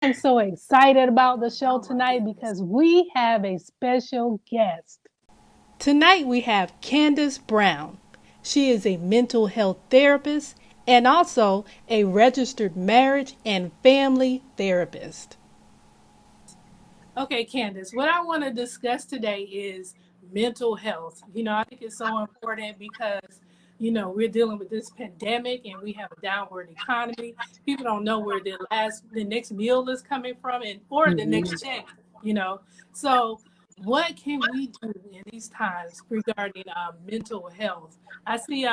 I'm so excited about the show tonight because we have a special guest. Tonight we have Candace Brown. She is a mental health therapist and also a registered marriage and family therapist. Okay, Candace, what I want to discuss today is mental health. I think it's so important because, we're dealing with this pandemic and we have a downward economy. People don't know where the next meal is coming from or the next check, So what can we do in these times regarding mental health? I see,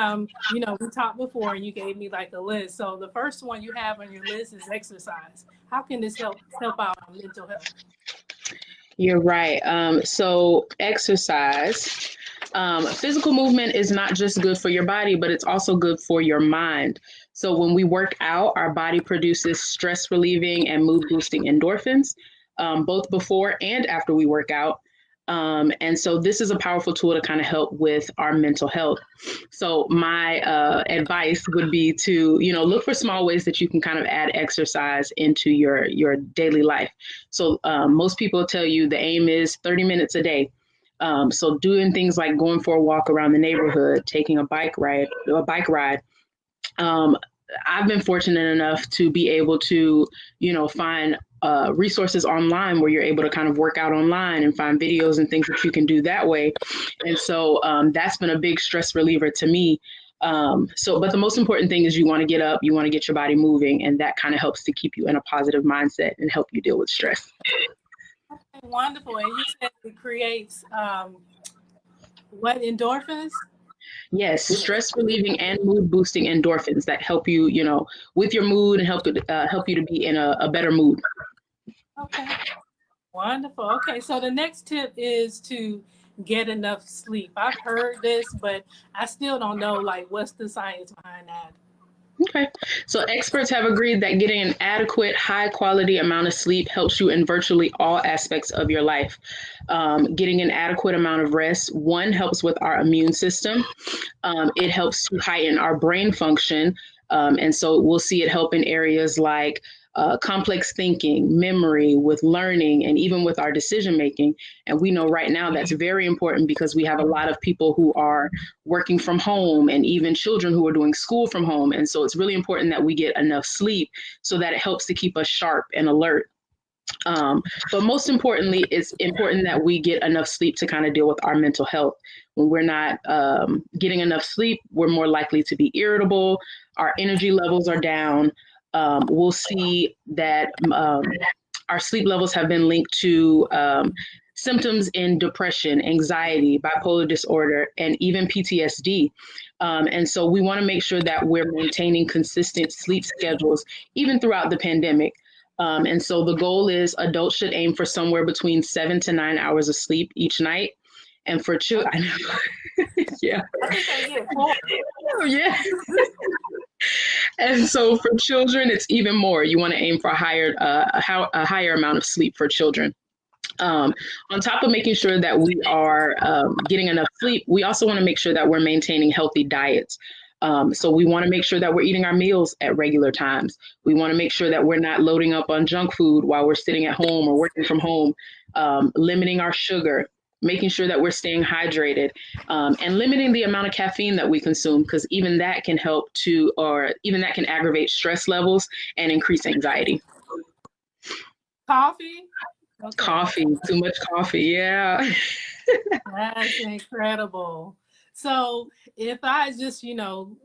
we talked before and you gave me like a list. So the first one you have on your list is exercise. How can this help out on mental health? You're right. So exercise, physical movement is not just good for your body, but it's also good for your mind. So when we work out, our body produces stress relieving and mood boosting endorphins, both before and after we work out. And so this is a powerful tool to kind of help with our mental health. So my advice would be to, look for small ways that you can kind of add exercise into your daily life. So most people tell you the aim is 30 minutes a day. So doing things like going for a walk around the neighborhood, taking a bike ride. I've been fortunate enough to be able to, find resources online where you're able to kind of work out online and find videos and things that you can do that way. And so that's been a big stress reliever to me. But the most important thing is you want to get up, you want to get your body moving, and that kind of helps to keep you in a positive mindset and help you deal with stress. Okay, wonderful. And you said it creates what, endorphins? Yes, stress relieving and mood boosting endorphins that help you, with your mood and help you to be in a better mood. Okay, wonderful. Okay, so the next tip is to get enough sleep. I've heard this, but I still don't know, what's the science behind that? Okay. So experts have agreed that getting an adequate, high quality amount of sleep helps you in virtually all aspects of your life. Getting an adequate amount of rest, one, helps with our immune system. It helps to heighten our brain function. And so we'll see it help in areas like complex thinking, memory, with learning, and even with our decision making. And we know right now that's very important because we have a lot of people who are working from home and even children who are doing school from home. And so it's really important that we get enough sleep so that it helps to keep us sharp and alert. But most importantly, it's important that we get enough sleep to kind of deal with our mental health. When we're not getting enough sleep, we're more likely to be irritable. Our energy levels are down. We'll see that our sleep levels have been linked to symptoms in depression, anxiety, bipolar disorder, and even PTSD. And so we want to make sure that we're maintaining consistent sleep schedules, even throughout the pandemic. And so the goal is adults should aim for somewhere between 7 to 9 hours of sleep each night. And for children, yeah. I think I get 4. Oh, yeah. And so for children, it's even more. You want to aim for a higher amount of sleep for children. On top of making sure that we are getting enough sleep, we also want to make sure that we're maintaining healthy diets. So we want to make sure that we're eating our meals at regular times. We want to make sure that we're not loading up on junk food while we're sitting at home or working from home, limiting our sugar, making sure that we're staying hydrated, and limiting the amount of caffeine that we consume, because even that can even that can aggravate stress levels and increase anxiety. Coffee? Okay. Coffee, too much coffee, yeah. That's incredible. So if I just, look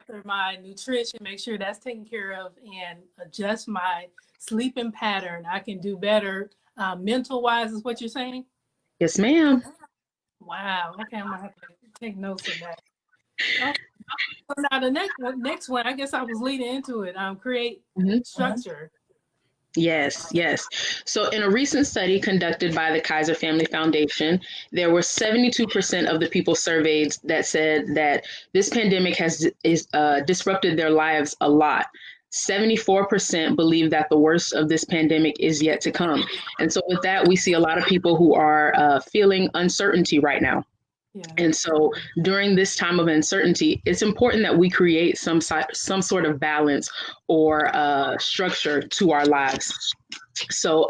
after my nutrition, make sure that's taken care of, and adjust my sleeping pattern, I can do better mental wise, is what you're saying? Yes, ma'am. Wow. Okay, I'm gonna have to take notes of that. Okay. So now the next one, I guess I was leading into it. Create structure. Yes. So in a recent study conducted by the Kaiser Family Foundation, there were 72% of the people surveyed that said that this pandemic has disrupted their lives a lot. 74% believe that the worst of this pandemic is yet to come. And so with that, we see a lot of people who are feeling uncertainty right now. And so during this time of uncertainty, it's important that we create some sort of balance or structure to our lives. So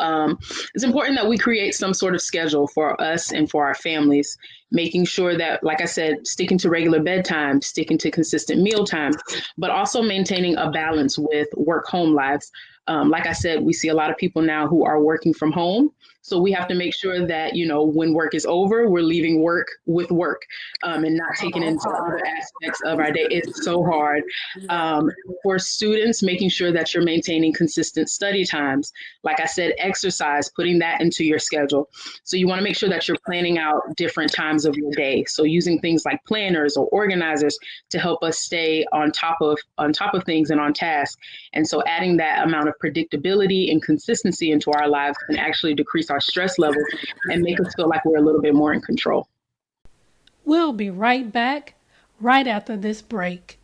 it's important that we create some sort of schedule for us and for our families, making sure that, like I said, sticking to regular bedtime, sticking to consistent meal time, but also maintaining a balance with work-home lives. Like I said, we see a lot of people now who are working from home. So we have to make sure that, when work is over, we're leaving work with work and not taking into other aspects of our day. It's so hard. For students, making sure that you're maintaining consistent study times. Like I said, exercise, putting that into your schedule. So you want to make sure that you're planning out different times of your day. So using things like planners or organizers to help us stay on top of things and on task. And so adding that amount of predictability and consistency into our lives can actually decrease our stress levels and make us feel like we're a little bit more in control. We'll be right back right after this break.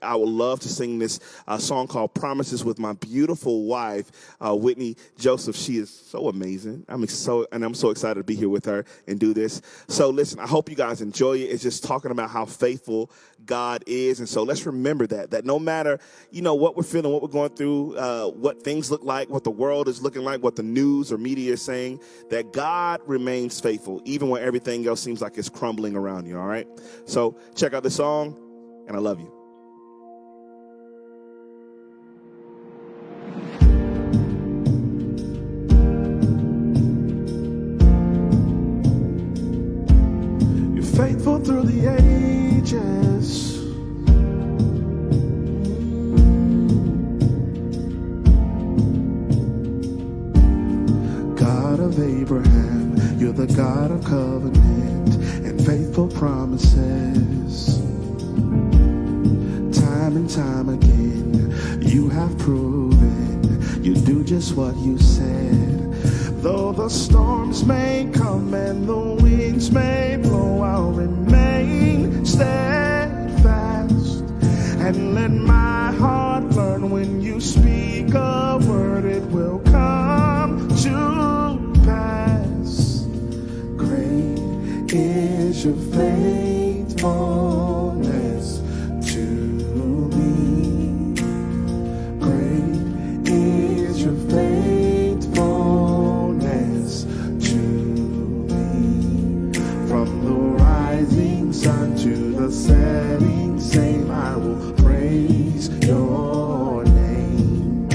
I would love to sing this song called Promises with my beautiful wife, Whitney Joseph. She is so amazing. I'm so excited to be here with her and do this. So listen, I hope you guys enjoy it. It's just talking about how faithful God is. And so let's remember that no matter, what we're feeling, what we're going through, what things look like, what the world is looking like, what the news or media is saying, that God remains faithful, even when everything else seems like it's crumbling around you. All right. So check out the song, and I love you. Faithful through the ages. God of Abraham, you're the God of covenant and faithful promises. Time and time again, you have proven you do just what you said. Though the storms may come and the winds may blow, I'll remain steadfast and let my heart learn when you speak a word, it will come to pass. Great is your faithfulness to me. Great is your faithfulness sun to the setting, same I will praise your name.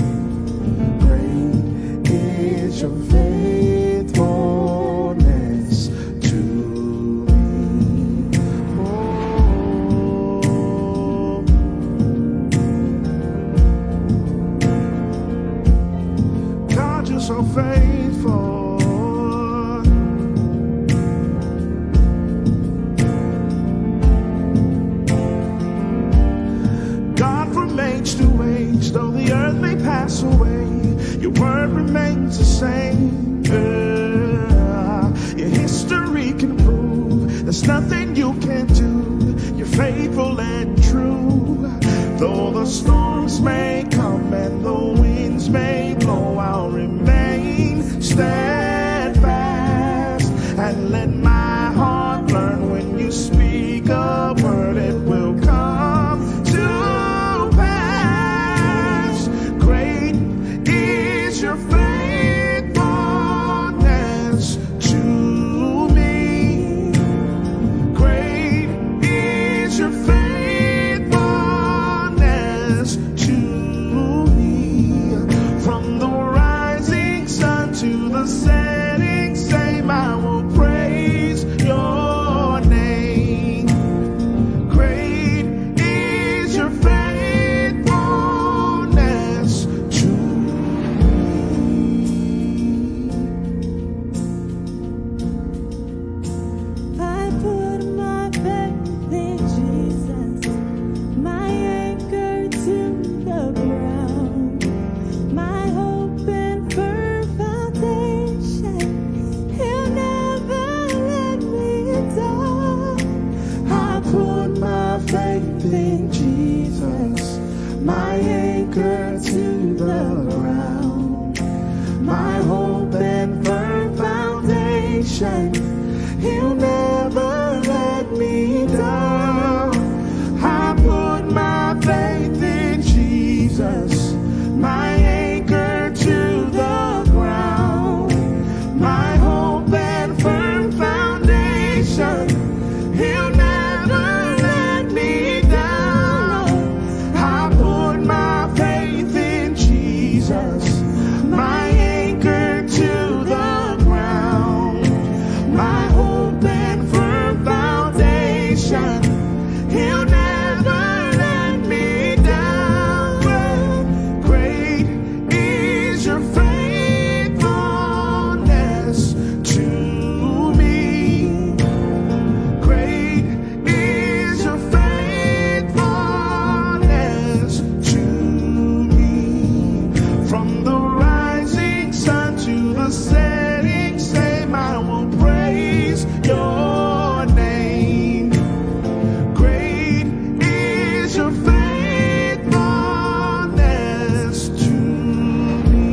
Great is your faithfulness to me. God, you're so faithful. Though the earth may pass away, your word remains the same. Your history can prove there's nothing you can't do. You're faithful and true. Though the storms may come and the winds may blow, I'll remain steadfast and let my heart learn when you speak a word, it will come to your faithfulness to me. Great is your faithfulness to me. From the rising sun to the setting same, I will praise your name. Great is your faithfulness to me. My hope and firm foundation. He'll never let me down. I put my faith in Jesus, my anchor to the ground, my hope and firm foundation. He'll never let me down. I put my faith in Jesus, my anchor to the ground, my hope and firm foundation. He'll never let me down. Great is your faithfulness to me. Great is your faithfulness to me. From the rising sun to the setting same, I will praise your name. Great is your faithfulness to me.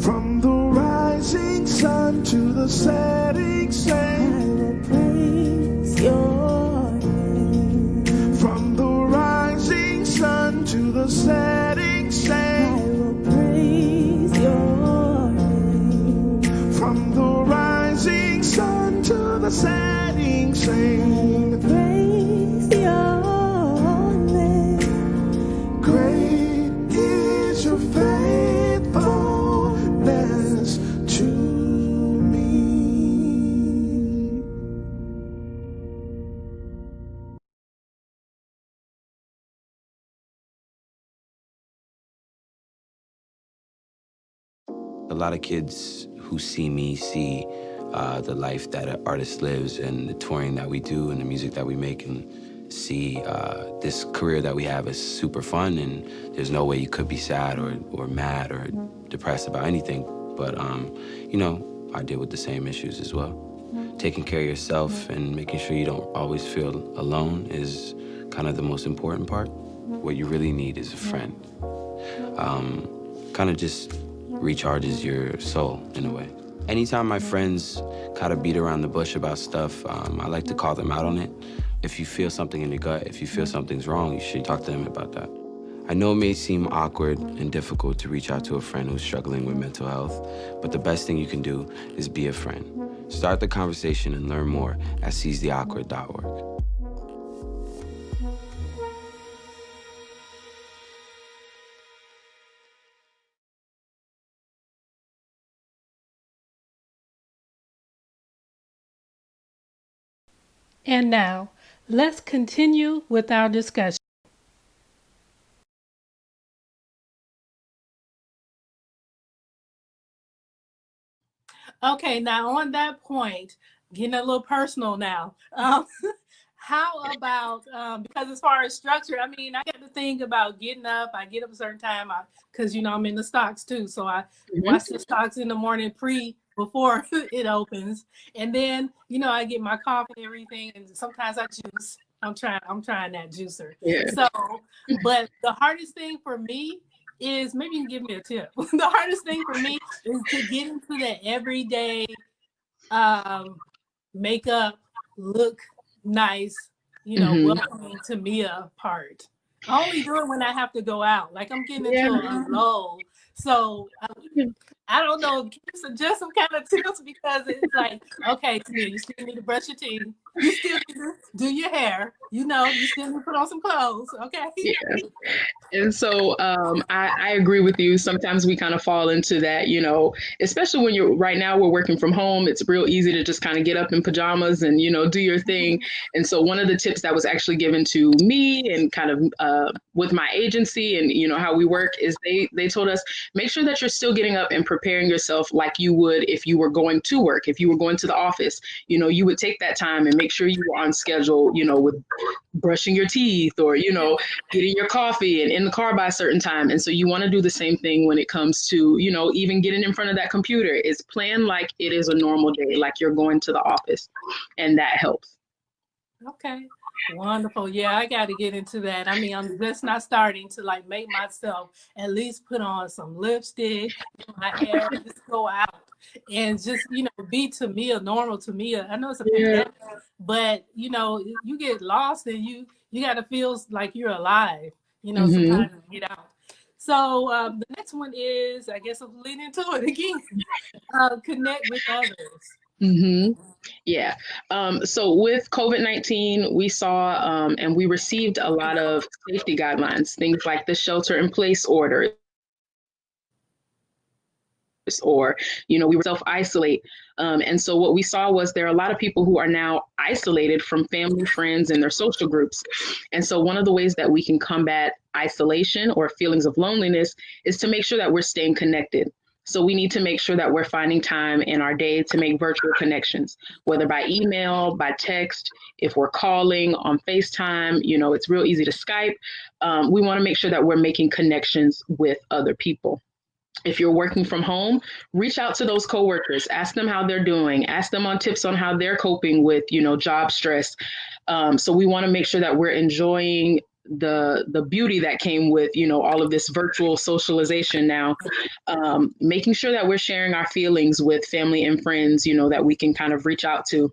From the rising sun to the setting same, I will praise your name. From the rising sun to the setting same, I will praise your name. From the rising sun to the setting same, praise your name. Great is your faithfulness to me. A lot of kids who see me see the life that an artist lives and the touring that we do and the music that we make, and see this career that we have is super fun, and there's no way you could be sad or mad or depressed about anything. But, you know, I deal with the same issues as well. Taking care of yourself and making sure you don't always feel alone is kind of the most important part. What you really need is a friend. Kind of just recharges your soul in a way. Anytime my friends kind of beat around the bush about stuff, I like to call them out on it. If you feel something in your gut, if you feel something's wrong, you should talk to them about that. I know it may seem awkward and difficult to reach out to a friend who's struggling with mental health, but the best thing you can do is be a friend. Start the conversation and learn more at seizetheawkward.org. And now, let's continue with our discussion. Okay, now on that point, getting a little personal now. How about, because as far as structure, I mean, I got to think about getting up. I get up a certain time because, you know, I'm in the stocks too. So I watch the stocks in the morning before it opens. And then, you know, I get my coffee and everything. And sometimes I juice. I'm trying that juicer. Yeah. So, but the hardest thing for me is, maybe you can give me a tip. The hardest thing for me is to get into the everyday makeup, look nice, you know, welcoming Temia part. I only do it when I have to go out. Like I'm getting into a lull. So I don't know, can you suggest some kind of tips? Because it's like, okay, Temia, you still need to brush your teeth. You still need to do your hair. You know, you still need to put on some clothes. Okay. Yeah. And so I agree with you. Sometimes we kind of fall into that, you know, especially when right now we're working from home. It's real easy to just kind of get up in pajamas and, you know, do your thing. And so one of the tips that was actually given to me and kind of with my agency and, you know, how we work is they told us, make sure that you're still getting up and preparing yourself like you would if you were going to work, if you were going to the office. You know, you would take that time and make sure you were on schedule, you know, with brushing your teeth or, you know, getting your coffee and in the car by a certain time. And so you want to do the same thing when it comes to, you know, even getting in front of that computer. Is plan like it is a normal day, like you're going to the office, and that helps. Okay. Wonderful. Yeah, I got to get into that. I mean, I'm just not starting to like make myself at least put on some lipstick, my hair, just go out and just, be Temia, normal Temia. I know it's a Yeah. pandemic, but you get lost and you got to feel like you're alive, sometimes to get out. So the next one is, I guess I'm leaning into it again, connect with others. Yeah. So with COVID-19, we saw and we received a lot of safety guidelines, things like the shelter in place orders, or we were self-isolate, and so what we saw was there are a lot of people who are now isolated from family, friends, and their social groups. And so one of the ways that we can combat isolation or feelings of loneliness is to make sure that we're staying connected. So we need to make sure that we're finding time in our day to make virtual connections, whether by email, by text, if we're calling on FaceTime. It's real easy to Skype. We want to make sure that we're making connections with other people. If you're working from home, reach out to those coworkers, ask them how they're doing, ask them on tips on how they're coping with, job stress. So we want to make sure that we're enjoying the beauty that came with, all of this virtual socialization now, making sure that we're sharing our feelings with family and friends, that we can kind of reach out to.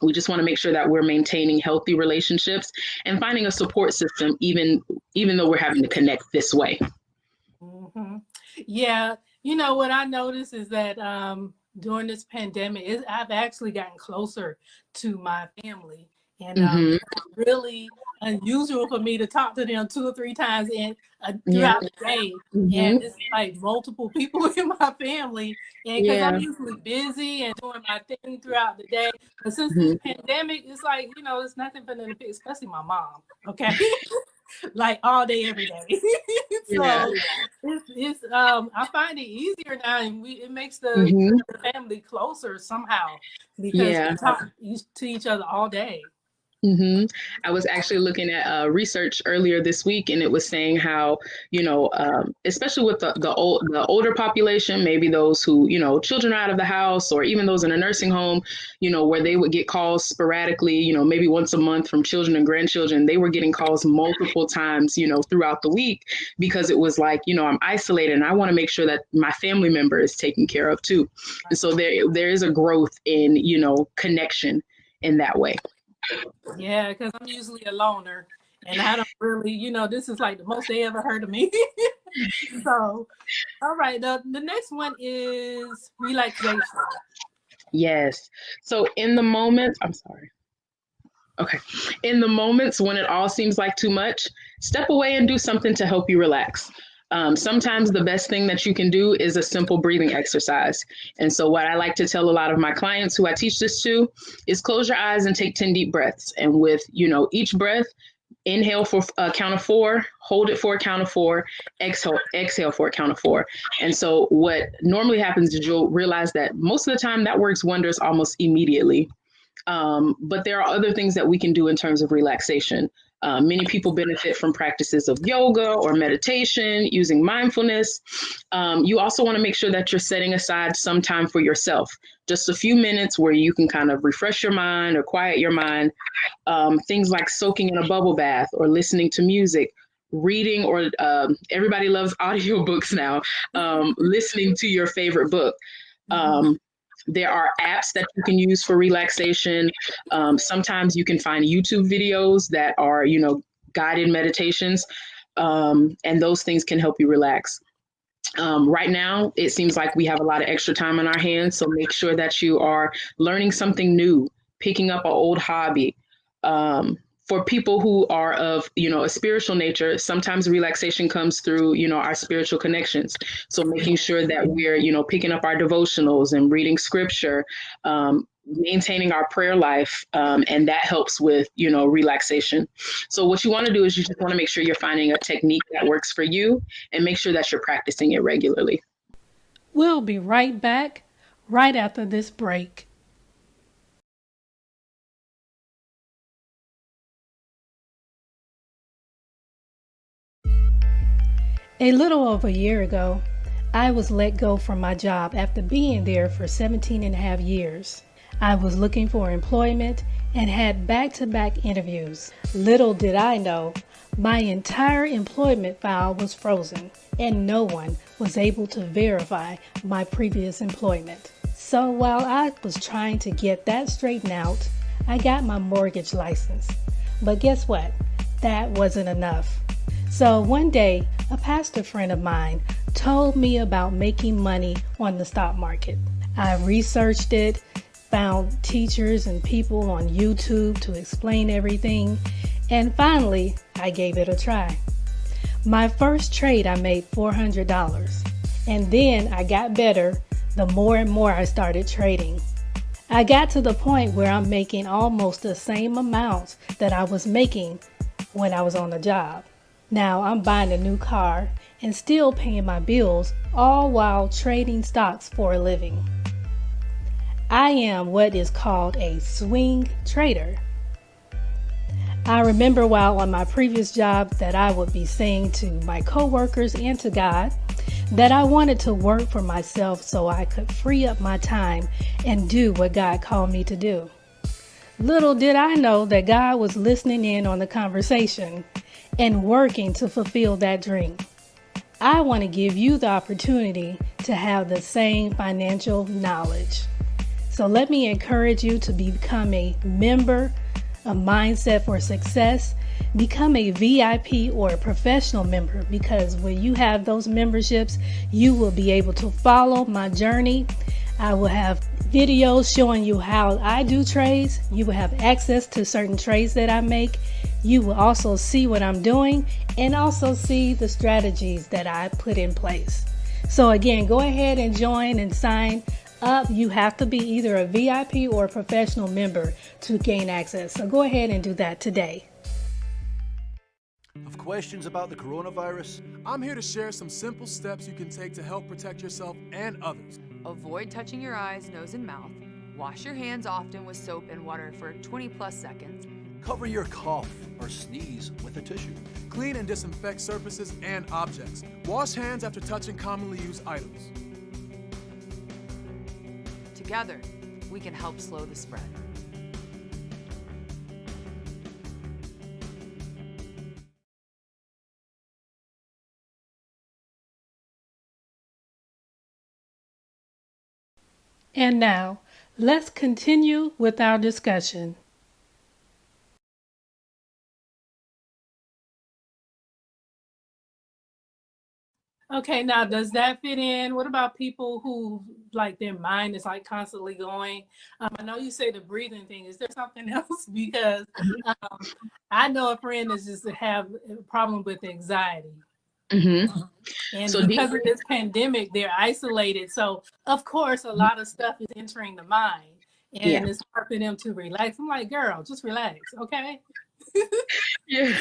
We just want to make sure that we're maintaining healthy relationships and finding a support system, even though we're having to connect this way. Yeah, what I noticed is that during this pandemic, I've actually gotten closer to my family, and it's really unusual for me to talk to them 2 or 3 times throughout the day, and it's like multiple people in my family, and because I'm usually busy and doing my thing throughout the day, but since this pandemic, it's like it's nothing for them to pick, especially my mom. Okay. Like all day, every day. So it's I find it easier now, and it makes the family closer somehow because we talk to each other all day. I was actually looking at research earlier this week, and it was saying how, especially with the older population, maybe those who, children are out of the house, or even those in a nursing home, where they would get calls sporadically, maybe once a month from children and grandchildren. They were getting calls multiple times, throughout the week, because it was like, I'm isolated and I want to make sure that my family member is taken care of too. And so there is a growth in, connection in that way. Yeah, because I'm usually a loner, and I don't really, this is like the most they ever heard of me. So, all right, the next one is relaxation. Yes. So in the moments when it all seems like too much, step away and do something to help you relax. Sometimes the best thing that you can do is a simple breathing exercise. And so what I like to tell a lot of my clients who I teach this to is close your eyes and take 10 deep breaths. And with, each breath, inhale for a count of 4, hold it for a count of 4, exhale for a count of 4. And so what normally happens is you'll realize that most of the time that works wonders almost immediately. But there are other things that we can do in terms of relaxation. Many people benefit from practices of yoga or meditation, using mindfulness. You also want to make sure that you're setting aside some time for yourself, just a few minutes where you can kind of refresh your mind or quiet your mind. Things like soaking in a bubble bath or listening to music, reading, or everybody loves audiobooks now, listening to your favorite book. There are apps that you can use for relaxation. Sometimes you can find YouTube videos that are, guided meditations, and those things can help you relax. Right now, it seems like we have a lot of extra time on our hands, so make sure that you are learning something new, picking up an old hobby. For people who are of, a spiritual nature, sometimes relaxation comes through, our spiritual connections. So making sure that we're, picking up our devotionals and reading scripture, maintaining our prayer life, and that helps with, relaxation. So what you want to do is you just want to make sure you're finding a technique that works for you and make sure that you're practicing it regularly. We'll be right back right after this break. A little over a year ago, I was let go from my job after being there for 17 and a half years. I was looking for employment and had back-to-back interviews. Little did I know, my entire employment file was frozen and no one was able to verify my previous employment. So while I was trying to get that straightened out, I got my mortgage license. But guess what? That wasn't enough. So one day, a pastor friend of mine told me about making money on the stock market. I researched it, found teachers and people on YouTube to explain everything, and finally, I gave it a try. My first trade, I made $400, and then I got better the more and more I started trading. I got to the point where I'm making almost the same amounts that I was making when I was on the job. Now I'm buying a new car and still paying my bills, all while trading stocks for a living. I am what is called a swing trader. I remember while on my previous job that I would be saying to my coworkers and to God that I wanted to work for myself so I could free up my time and do what God called me to do. Little did I know that God was listening in on the conversation and working to fulfill that dream. I want to give you the opportunity to have the same financial knowledge. So let me encourage you to become a member, a Mindset for Success. Become a VIP or a professional member, because when you have those memberships, you will be able to follow my journey. I will have videos showing you how I do trades. You will have access to certain trades that I make. You will also see what I'm doing and also see the strategies that I put in place. So again, go ahead and join and sign up. You have to be either a VIP or a professional member to gain access. So go ahead and do that today. Have questions about the coronavirus? I'm here to share some simple steps you can take to help protect yourself and others. Avoid touching your eyes, nose, and mouth. Wash your hands often with soap and water for 20 plus seconds. Cover your cough or sneeze with a tissue. Clean and disinfect surfaces and objects. Wash hands after touching commonly used items. Together, we can help slow the spread. And now, let's continue with our discussion. Okay, now does that fit in? What about people who like their mind is like constantly going? I know you say the breathing thing. Is there something else? Because I know a friend that just have a problem with anxiety. Mm-hmm. And So because of this pandemic, they're isolated. So of course, a lot of stuff is entering the mind, and it's hard for them to relax. I'm like, girl, just relax, okay? Yeah.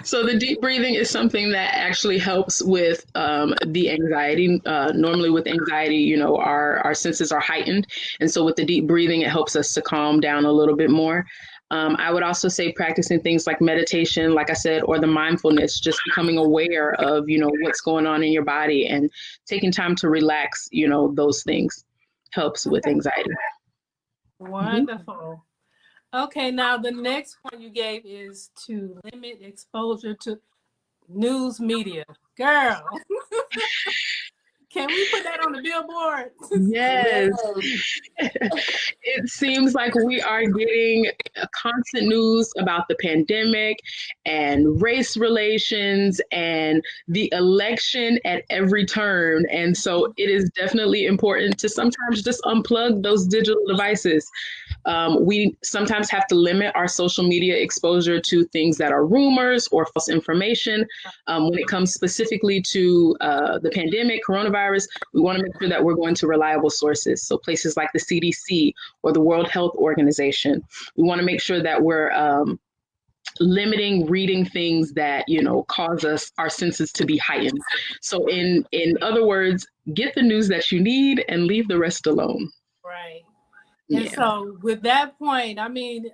So the deep breathing is something that actually helps with the anxiety. Normally with anxiety, you know, our senses are heightened. And so with the deep breathing, it helps us to calm down a little bit more. I would also say practicing things like meditation, like I said, or the mindfulness, just becoming aware of, you know, what's going on in your body and taking time to relax, you know, those things helps with anxiety. Wonderful. Okay, now the next one you gave is to limit exposure to news media. Girl, can we put that on the billboard? Yes. It seems like we are getting constant news about the pandemic and race relations and the election at every turn. And so it is definitely important to sometimes just unplug those digital devices. We sometimes have to limit our social media exposure to things that are rumors or false information. When it comes specifically to the pandemic, coronavirus, we want to make sure that we're going to reliable sources. So places like the CDC or the World Health Organization. We want to make sure that we're limiting reading things that, you know, cause our senses to be heightened. So in other words, get the news that you need and leave the rest alone. Right. And so with that point, I mean,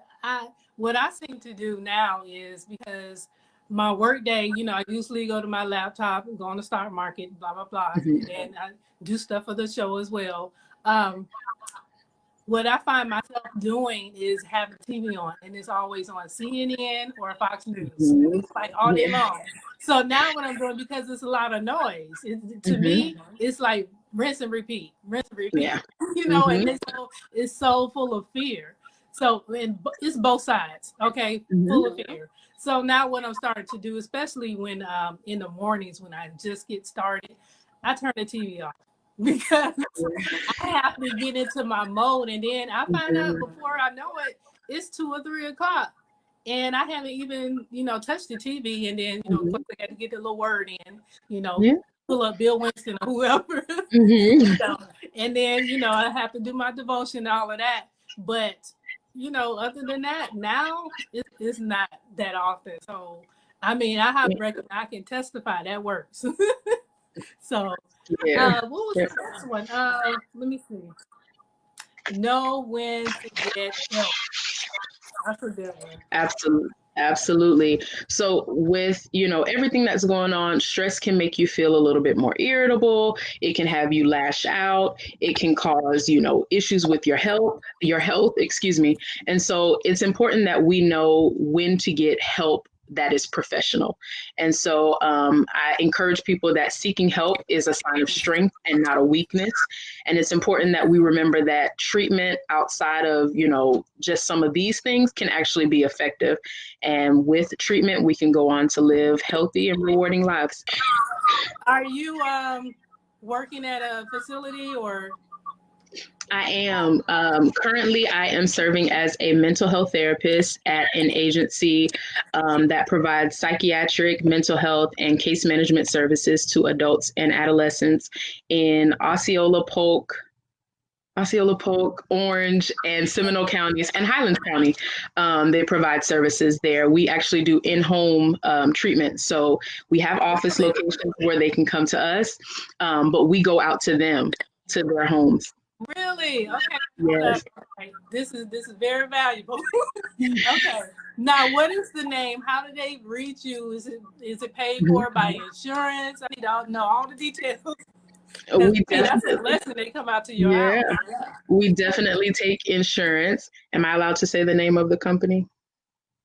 what I seem to do now is, because my work day, you know, I usually go to my laptop and go on the stock market, blah, blah, blah. And I do stuff for the show as well. what I find myself doing is having TV on, and it's always on CNN or Fox News, like all day long. So now what I'm doing, because it's a lot of noise, to me, it's like rinse and repeat, Yeah. and it's so full of fear. So it's both sides, okay, full of fear. So now what I'm starting to do, especially when in the mornings when I just get started, I turn the TV off because I have to get into my mode, and then I find out before I know it, it's 2 or 3 o'clock, and I haven't even touched the TV, and then of course I got to get the little word in, pull up Bill Winston or whoever, and then I have to do my devotion and all of that, but. Other than that, now it's not that often. So, I mean, I can testify that works. So, what was the first one? Let me see. Know when to get help. I forget one. Absolutely. So with, everything that's going on, stress can make you feel a little bit more irritable. It can have you lash out. It can cause, issues with your health, excuse me. And so it's important that we know when to get help that is professional. And so I encourage people that seeking help is a sign of strength and not a weakness. And it's important that we remember that treatment outside of, just some of these things can actually be effective. And with treatment, we can go on to live healthy and rewarding lives. Are you working at a facility or? I am. Currently, I am serving as a mental health therapist at an agency that provides psychiatric, mental health, and case management services to adults and adolescents in Osceola Polk, Orange, and Seminole counties, and Highlands County. They provide services there. We actually do in-home treatment. So we have office locations where they can come to us, but we go out to them, to their homes. Really? Okay. Yes. This is very valuable. Okay. Now, what is the name? How do they reach you? Is it paid for by insurance? I need to know all the details. That's a lesson. They come out to your house. We definitely take insurance. Am I allowed to say the name of the company?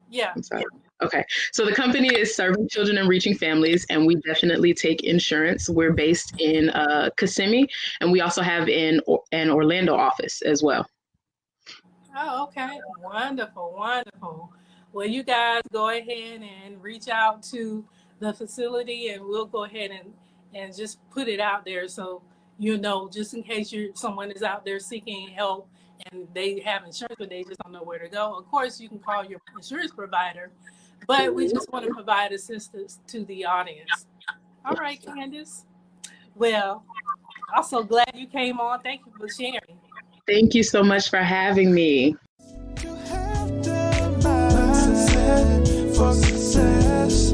Yeah. I'm sorry. Okay. So the company is Serving Children and Reaching Families, and we definitely take insurance. We're based in Kissimmee, and we also have an Orlando office as well. Oh, okay. Wonderful. Well, you guys go ahead and reach out to the facility, and we'll go ahead and just put it out there so just in case someone is out there seeking help and they have insurance but they just don't know where to go. Of course, you can call your insurance provider, but we just want to provide assistance to the audience. All right, Candace. Well, I'm so glad you came on. Thank you for sharing. Thank you so much for having me. You have the mindset for success.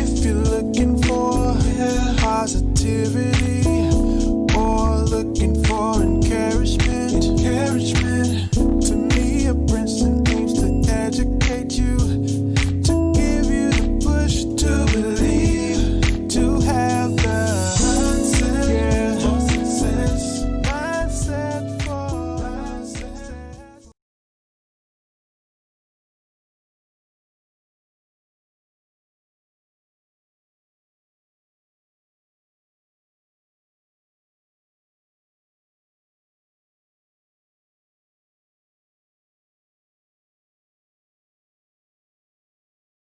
If you're looking for positivity